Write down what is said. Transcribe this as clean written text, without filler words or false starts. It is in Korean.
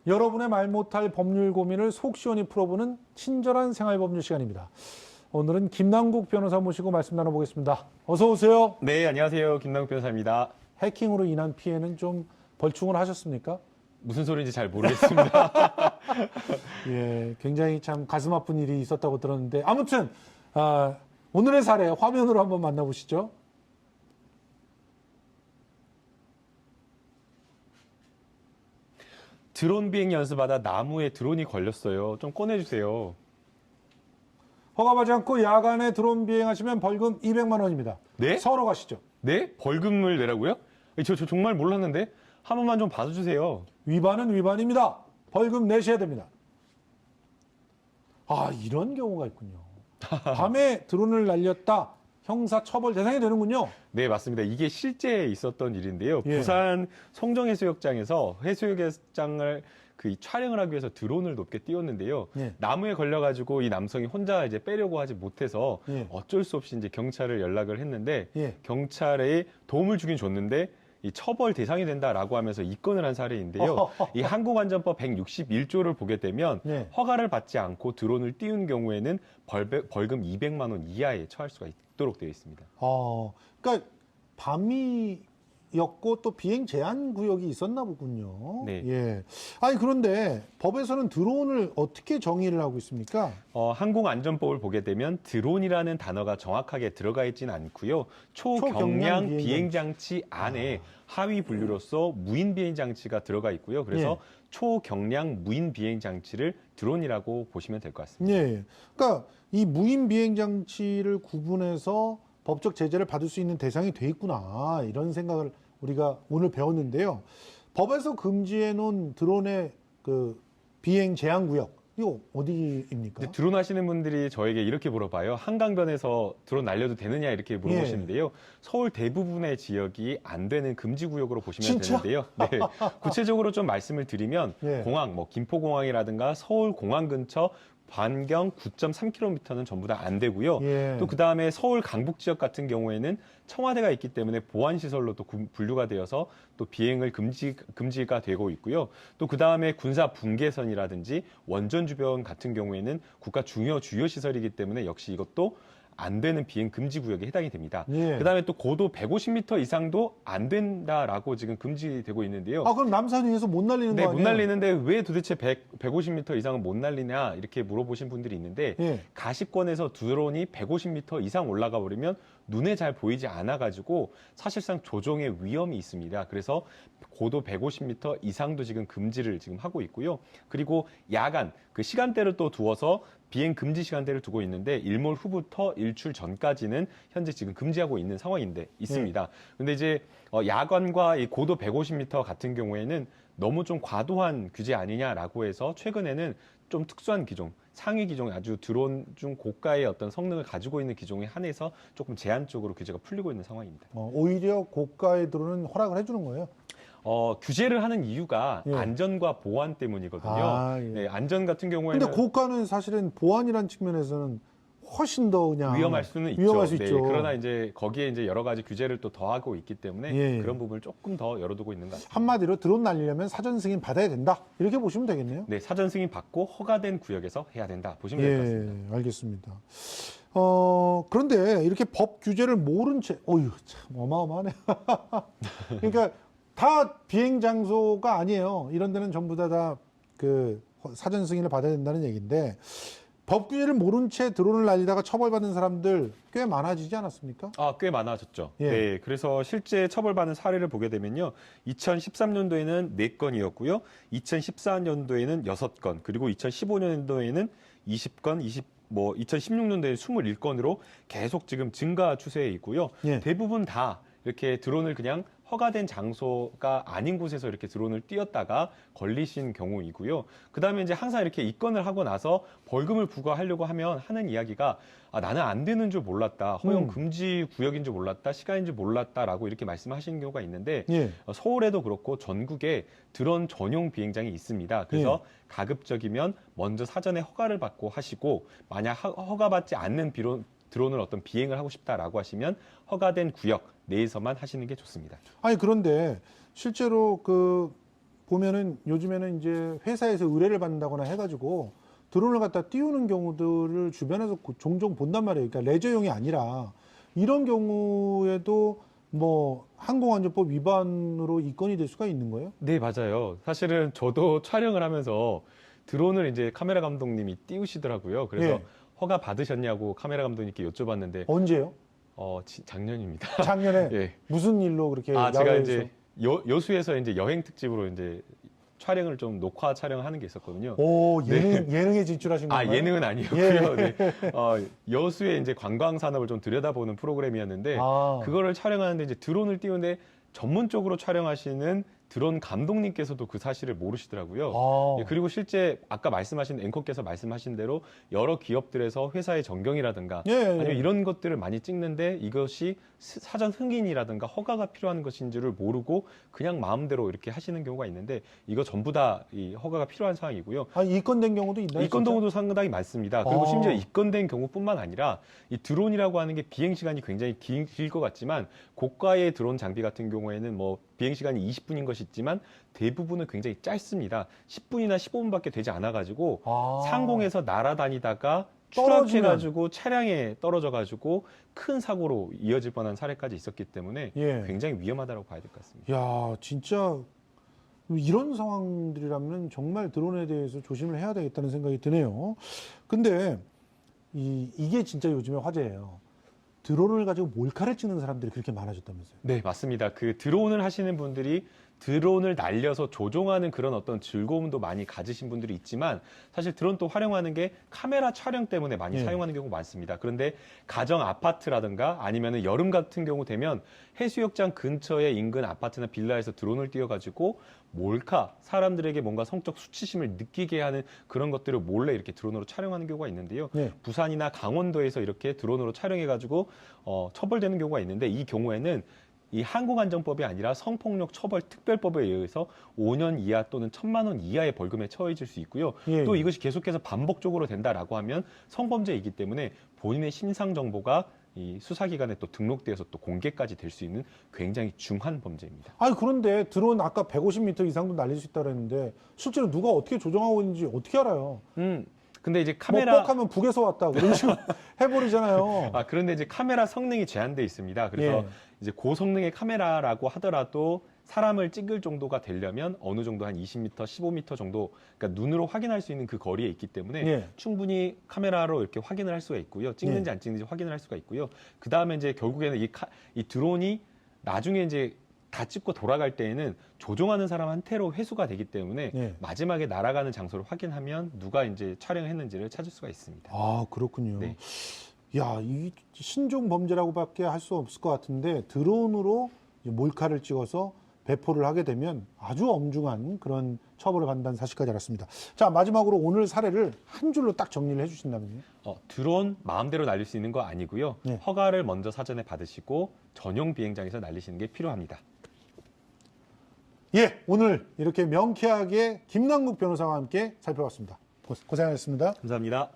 여러분의 말 못할 법률 고민을 속 시원히 풀어보는 친절한 생활법률 시간입니다. 오늘은 김남국 변호사 모시고 말씀 나눠보겠습니다. 어서 오세요. 네, 안녕하세요. 김남국 변호사입니다. 해킹으로 인한 피해는 좀 벌충을 하셨습니까? 무슨 소리인지 잘 모르겠습니다. 예, 굉장히 참 가슴 아픈 일이 있었다고 들었는데 아무튼 오늘의 사례 화면으로 한번 만나보시죠. 드론 비행 연습하다 나무에 드론이 걸렸어요. 좀 꺼내주세요. 허가받지 않고 야간에 드론 비행하시면 벌금 200만 원입니다. 네? 서로 가시죠. 네? 벌금을 내라고요? 저 정말 몰랐는데 한 번만 좀 봐주세요. 위반은 위반입니다. 벌금 내셔야 됩니다. 이런 경우가 있군요. 밤에 드론을 날렸다. 형사 처벌 대상이 되는군요. 네, 맞습니다. 이게 실제 있었던 일인데요. 예. 부산 송정해수욕장에서 해수욕장을 촬영을 하기 위해서 드론을 높게 띄웠는데요. 예. 나무에 걸려가지고 이 남성이 혼자 이제 빼려고 하지 못해서 예. 어쩔 수 없이 이제 경찰을 연락을 했는데 예. 경찰에 도움을 주긴 줬는데 이 처벌 대상이 된다라고 하면서 입건을 한 사례인데요. 이 한국안전법 161조를 보게 되면 예. 허가를 받지 않고 드론을 띄운 경우에는 벌금 200만 원 이하에 처할 수가 있도록 되어 있습니다. 그러니까 밤이었고 또 비행 제한 구역이 있었나 보군요. 네. 예. 그런데 법에서는 드론을 어떻게 정의를 하고 있습니까? 항공안전법을 보게 되면 드론이라는 단어가 정확하게 들어가 있지는 않고요. 초경량 초경량 비행장치 안에 하위 분류로서 무인 비행장치가 들어가 있고요. 그래서 초경량 무인 비행장치를 드론이라고 보시면 될 것 같습니다. 예. 그러니까 이 무인 비행장치를 구분해서 법적 제재를 받을 수 있는 대상이 돼 있구나 이런 생각을 우리가 오늘 배웠는데요. 법에서 금지해 놓은 드론의 비행 제한 구역 이거 어디입니까? 드론 하시는 분들이 저에게 이렇게 물어봐요. 한강변에서 드론 날려도 되느냐 이렇게 물어보시는데요. 서울 대부분의 지역이 안 되는 금지 구역으로 보시면 진짜? 되는데요. 네. 구체적으로 좀 말씀을 드리면 공항, 김포공항이라든가 서울공항 근처 반경 9.3km는 전부 다 안 되고요. 또 그다음에 서울 강북 지역 같은 경우에는 청와대가 있기 때문에 보안시설로 또 분류가 되어서 또 비행을 금지가 되고 있고요. 또 그다음에 군사 분계선이라든지 원전 주변 같은 경우에는 국가 주요 시설이기 때문에 역시 이것도 안 되는 비행 금지 구역에 해당이 됩니다. 그다음에 또 고도 150m 이상도 안 된다라고 지금 금지되고 있는데요. 그럼 남산 위에서 못 날리는 거 아니에요? 못 날리는데 왜 도대체 150m 이상은 못 날리냐 이렇게 물어보신 분들이 있는데 가시권에서 드론이 150m 이상 올라가 버리면 눈에 잘 보이지 않아가지고 사실상 조종의 위험이 있습니다. 그래서 고도 150m 이상도 지금 금지를 지금 하고 있고요. 그리고 야간 시간대를 또 두어서 비행 금지 시간대를 두고 있는데 일몰 후부터 일출 전까지는 현재 지금 금지하고 있는 상황인데 있습니다. 근데 이제 야간과 이 고도 150m 같은 경우에는 너무 좀 과도한 규제 아니냐라고 해서 최근에는 좀 특수한 기종, 상위 기종, 아주 드론 중 고가의 어떤 성능을 가지고 있는 기종에 한해서 조금 제한적으로 규제가 풀리고 있는 상황입니다. 오히려 고가의 드론은 허락을 해주는 거예요? 규제를 하는 이유가 안전과 보안 때문이거든요. 네, 안전 같은 경우에는. 근데 고가는 사실은 보안이라는 측면에서는 훨씬 더 그냥 위험할 수는 있죠. 위험할 수 있죠. 그러나 이제 거기에 이제 여러 가지 규제를 또 더하고 있기 때문에 그런 부분을 조금 더 열어두고 있는 것 같습니다. 한마디로 드론 날리려면 사전 승인 받아야 된다. 이렇게 보시면 되겠네요. 네, 사전 승인 받고 허가된 구역에서 해야 된다. 보시면 될 것 같습니다. 알겠습니다. 그런데 이렇게 법 규제를 모른 채, 참 어마어마하네. 그러니까 다 비행 장소가 아니에요. 이런 데는 전부 다 사전 승인을 받아야 된다는 얘기인데 법 규제를 모른 채 드론을 날리다가 처벌받은 사람들 꽤 많아지지 않았습니까? 꽤 많아졌죠. 네, 그래서 실제 처벌받은 사례를 보게 되면요. 2013년도에는 4건이었고요. 2014년도에는 6건, 그리고 2015년도에는 20건, 2016년도에 21건으로 계속 지금 증가 추세에 있고요. 대부분 다 이렇게 드론을 그냥 허가된 장소가 아닌 곳에서 이렇게 드론을 띄웠다가 걸리신 경우이고요. 그다음에 이제 항상 이렇게 입건을 하고 나서 벌금을 부과하려고 하는 이야기가 나는 안 되는 줄 몰랐다. 허용 금지 구역인 줄 몰랐다. 시간인 줄 몰랐다라고 이렇게 말씀하시는 경우가 있는데 서울에도 그렇고 전국에 드론 전용 비행장이 있습니다. 그래서 가급적이면 먼저 사전에 허가를 받고 하시고 만약 허가받지 않는 드론을 어떤 비행을 하고 싶다라고 하시면 허가된 구역 내에서만 하시는 게 좋습니다. 그런데 실제로 보면은 요즘에는 이제 회사에서 의뢰를 받는다거나 해가지고 드론을 갖다 띄우는 경우들을 주변에서 종종 본단 말이에요. 그러니까 레저용이 아니라 이런 경우에도 뭐 항공안전법 위반으로 입건이 될 수가 있는 거예요? 네, 맞아요. 사실은 저도 촬영을 하면서 드론을 이제 카메라 감독님이 띄우시더라고요. 그래서 예. 허가 받으셨냐고 카메라 감독님께 여쭤봤는데, 언제요? 작년입니다. 작년에 예. 무슨 일로 그렇게 제가 야외에서? 이제 여수에서 이제 여행 특집으로 이제 촬영을 좀 녹화 촬영하는 게 있었거든요. 오, 예능에 진출하신 건가요? 예능은 아니었고요. 네. 여수에 이제 관광 산업을 좀 들여다보는 프로그램이었는데, 아. 그거를 촬영하는데 이제 드론을 띄우는데 전문적으로 촬영하시는 드론 감독님께서도 그 사실을 모르시더라고요. 아. 예, 그리고 실제 아까 말씀하신 앵커께서 말씀하신 대로 여러 기업들에서 회사의 전경이라든가 예, 예. 아니면 이런 것들을 많이 찍는데 이것이 사전 승인이라든가 허가가 필요한 것인 줄을 모르고 그냥 마음대로 이렇게 하시는 경우가 있는데 이거 전부 다 이 허가가 필요한 사항이고요. 아니, 입건된 경우도 있나요? 입건 진짜? 경우도 상당히 많습니다. 그리고 아. 심지어 입건된 경우뿐만 아니라 이 드론이라고 하는 게 비행 시간이 굉장히 길 것 같지만 고가의 드론 장비 같은 경우에는 뭐 비행 시간이 20분인 것이 있지만 대부분은 굉장히 짧습니다. 10분이나 15분밖에 되지 않아 가지고 아. 상공에서 날아다니다가 떨어지면. 추락해가지고 차량에 떨어져가지고 큰 사고로 이어질 뻔한 사례까지 있었기 때문에 예. 굉장히 위험하다고 봐야 될 것 같습니다. 야, 진짜 이런 상황들이라면 정말 드론에 대해서 조심을 해야 되겠다는 생각이 드네요. 근데 이게 진짜 요즘에 화제예요. 드론을 가지고 몰카를 찍는 사람들이 그렇게 많아졌다면서요. 네, 맞습니다. 그 드론을 하시는 분들이 드론을 날려서 조종하는 그런 어떤 즐거움도 많이 가지신 분들이 있지만 사실 드론 또 활용하는 게 카메라 촬영 때문에 많이 예. 사용하는 경우가 많습니다. 그런데 가정 아파트라든가 아니면 여름 같은 경우 되면 해수욕장 근처에 인근 아파트나 빌라에서 드론을 띄워가지고 몰카, 사람들에게 뭔가 성적 수치심을 느끼게 하는 그런 것들을 몰래 이렇게 드론으로 촬영하는 경우가 있는데요. 예. 부산이나 강원도에서 이렇게 드론으로 촬영해가지고 처벌되는 경우가 있는데 이 경우에는 이 항공안전법이 아니라 성폭력 처벌 특별법에 의해서 5년 이하 또는 1,000만 원 이하의 벌금에 처해질 수 있고요. 예. 또 이것이 계속해서 반복적으로 된다라고 하면 성범죄이기 때문에 본인의 신상 정보가 이 수사기관에 또 등록되어서 또 공개까지 될 수 있는 굉장히 중한 범죄입니다. 아니, 그런데 드론 아까 150m 이상도 날릴 수 있다고 했는데 실제로 누가 어떻게 조종하고 있는지 어떻게 알아요? 근데 이제 뭐 카메라 뻑하면 북에서 왔다 그런 식으로 해버리잖아요. 그런데 이제 카메라 성능이 제한돼 있습니다. 그래서 예. 이제 고성능의 카메라라고 하더라도 사람을 찍을 정도가 되려면 어느 정도 한 20m, 15m 정도, 그러니까 눈으로 확인할 수 있는 그 거리에 있기 때문에 예. 충분히 카메라로 이렇게 확인을 할 수가 있고요. 찍는지 예. 안 찍는지 확인을 할 수가 있고요. 그 다음에 이제 결국에는 이 드론이 나중에 이제 다 찍고 돌아갈 때에는 조종하는 사람한테로 회수가 되기 때문에 예. 마지막에 날아가는 장소를 확인하면 누가 이제 촬영했는지를 찾을 수가 있습니다. 아, 그렇군요. 네. 야, 이 신종 범죄라고밖에 할 수 없을 것 같은데 드론으로 이제 몰카를 찍어서 배포를 하게 되면 아주 엄중한 그런 처벌을 받는다는 사실까지 알았습니다. 자, 마지막으로 오늘 사례를 한 줄로 딱 정리를 해주신다면요. 드론 마음대로 날릴 수 있는 거 아니고요. 네. 허가를 먼저 사전에 받으시고 전용 비행장에서 날리시는 게 필요합니다. 예, 오늘 이렇게 명쾌하게 김남국 변호사와 함께 살펴봤습니다. 고생하셨습니다. 감사합니다.